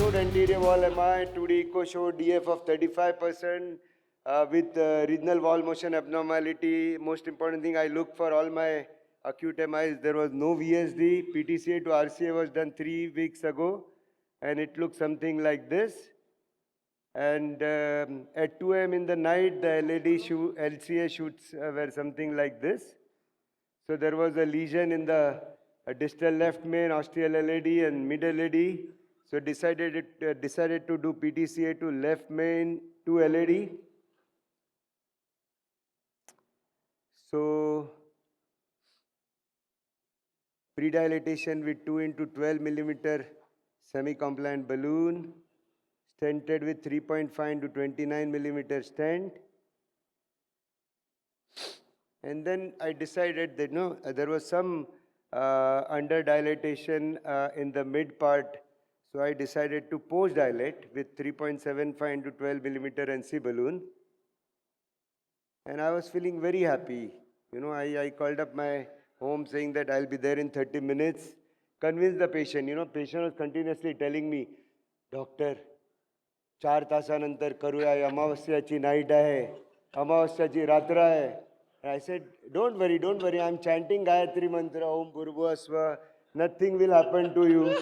showed anterior wall MI, 2D echo showed DF of 35% with regional wall motion abnormality. Most important thing, I look for all my acute MIs. There was no VSD. PTCA to RCA was done 3 weeks ago, and it looked something like this. And at 2 a.m. in the night, the LCA shoots were something like this. So there was a lesion in the distal left main, ostial LAD and mid LAD. So decided to do PTCA to left main, 2 LAD. So predilatation with 2 into 12 millimeter semi-compliant balloon, stented with 3.5 into 29 millimeter stent. And then I decided that no, there was some underdilatation in the mid part. So I decided to post dilate with 3.75 into 12 millimeter NC balloon. And I was feeling very happy. You know, I called up my home saying that I'll be there in 30 minutes. Convinced the patient. You know, patient was continuously telling me, Doctor, 4 तासानंतर करूया, अमावस्याची night आहे, अमावस्याची रात्र आहे. I said, don't worry, I'm chanting Gayatri Mantra, Om Bhurbhuva Swa, nothing will happen to you.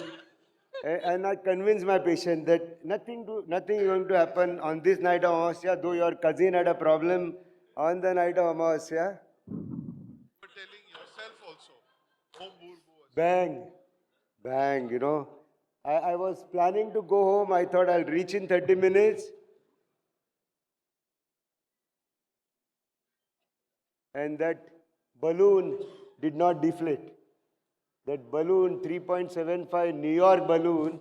And I convinced my patient that nothing is going to happen on this night of Amavasya, though your cousin had a problem on the night of Amavasya. You were telling yourself also, Om Bhurbhuva Swa. Bang, you know. I was planning to go home. I thought I'll reach in 30 minutes. And that balloon did not deflate. That balloon, 3.75 New York balloon,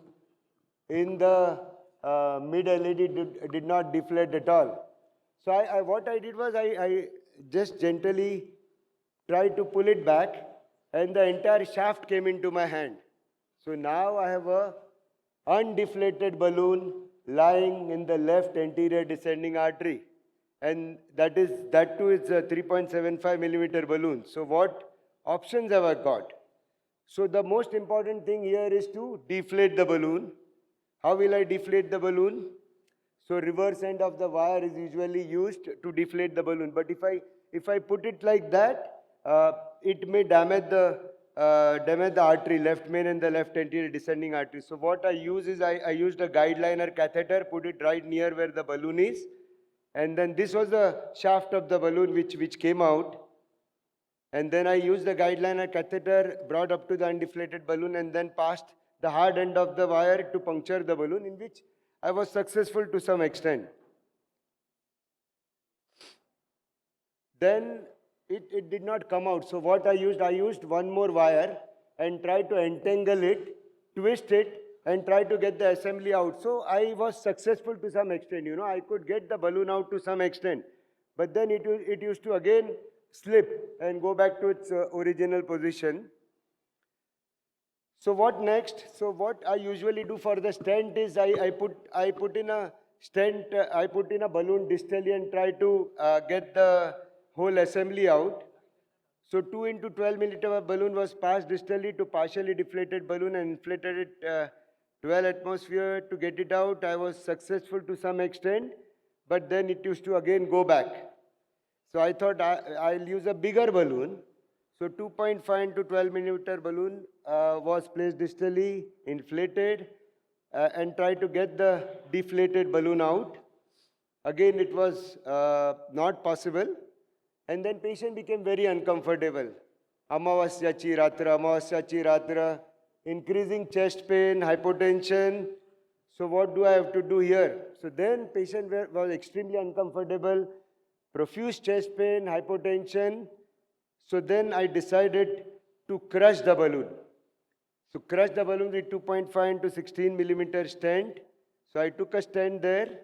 in the mid LED did not deflate at all. So what I did was I just gently tried to pull it back, and the entire shaft came into my hand. So now I have a undeflated balloon lying in the left anterior descending artery. And that too is a 3.75 millimeter balloon. So what options have I got? So the most important thing here is to deflate the balloon. How will I deflate the balloon? So reverse end of the wire is usually used to deflate the balloon. But if I put it like that, it may damage the artery, left main and the left anterior descending artery. So what I use is I used a guideliner catheter, put it right near where the balloon is. And then this was the shaft of the balloon which came out. And then I used the guideliner catheter, brought up to the undeflated balloon, and then passed the hard end of the wire to puncture the balloon, in which I was successful to some extent. Then it did not come out. So what I used one more wire and tried to entangle it, twist it, and try to get the assembly out. So I was successful to some extent. You know, I could get the balloon out to some extent. But then it used to again slip and go back to its original position. So what next? So what I usually do for the stent is I put in a stent, I put in a balloon distally and try to get the whole assembly out. So 2 into 12 millimeter balloon was passed distally to partially deflated balloon and inflated it 12 atmosphere to get it out. I was successful to some extent, but then it used to again go back. So I thought I'll use a bigger balloon. So 2.5 into 12 millimeter balloon was placed distally, inflated, and tried to get the deflated balloon out. Again, it was not possible. And then patient became very uncomfortable. Amavasyachi ratra, increasing chest pain, hypotension. So what do I have to do here? So then patient was extremely uncomfortable, profuse chest pain, hypotension. So then I decided to crush the balloon. So crush the balloon with 2.5 into 16 millimeter stent. So I took a stent there,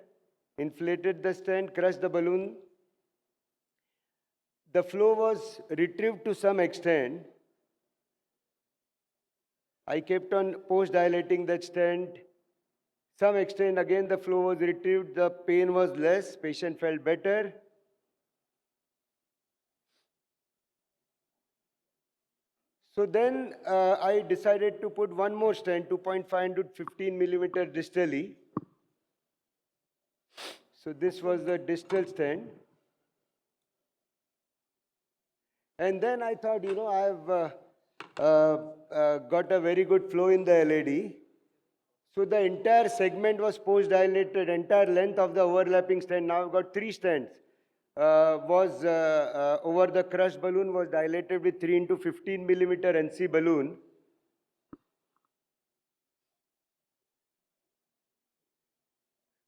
inflated the stent, crushed the balloon. The flow was retrieved to some extent. I kept on post-dilating that stent. Some extent, again the flow was retrieved, the pain was less, patient felt better. So then I decided to put one more stent, 2.5 into 15 millimeter distally. So this was the distal stent. And then I thought, I've got a very good flow in the LED. So the entire segment was post-dilated, entire length of the overlapping stent. Now I've got 3 stents. Over the crushed balloon was dilated with 3 into 15 millimeter NC balloon.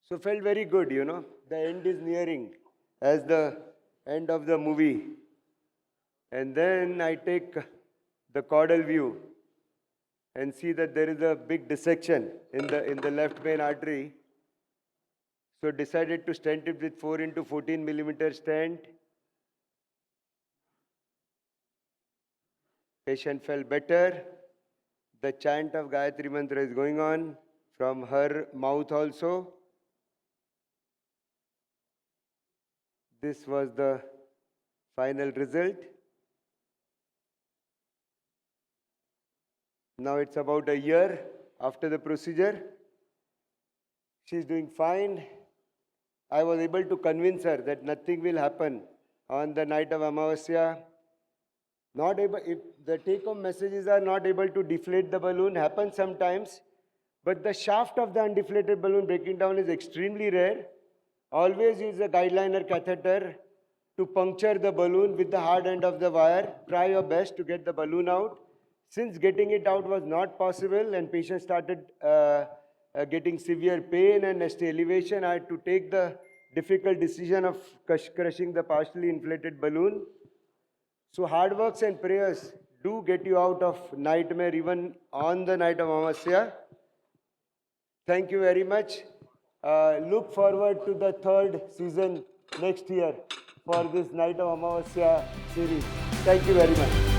So felt very good, The end is nearing as the end of the movie. And then I take the caudal view and see that there is a big dissection in the left main artery. So decided to stent it with 4 into 14 millimeter stent. Patient felt better. The chant of Gayatri Mantra is going on from her mouth also. This was the final result. Now it's about a year after the procedure. She's doing fine. I was able to convince her that nothing will happen on the night of Amavasya. If the take-home messages are not able to deflate the balloon, happens sometimes, but the shaft of the undeflated balloon breaking down is extremely rare. Always use a guideliner catheter to puncture the balloon with the hard end of the wire. Try your best to get the balloon out. Since getting it out was not possible and patient started getting severe pain and ST elevation, I had to take the difficult decision of crushing the partially inflated balloon. So hard works and prayers do get you out of nightmare even on the night of Amavasya. Thank you very much. Look forward to the 3rd season next year for this Night of Amavasya series. Thank you very much.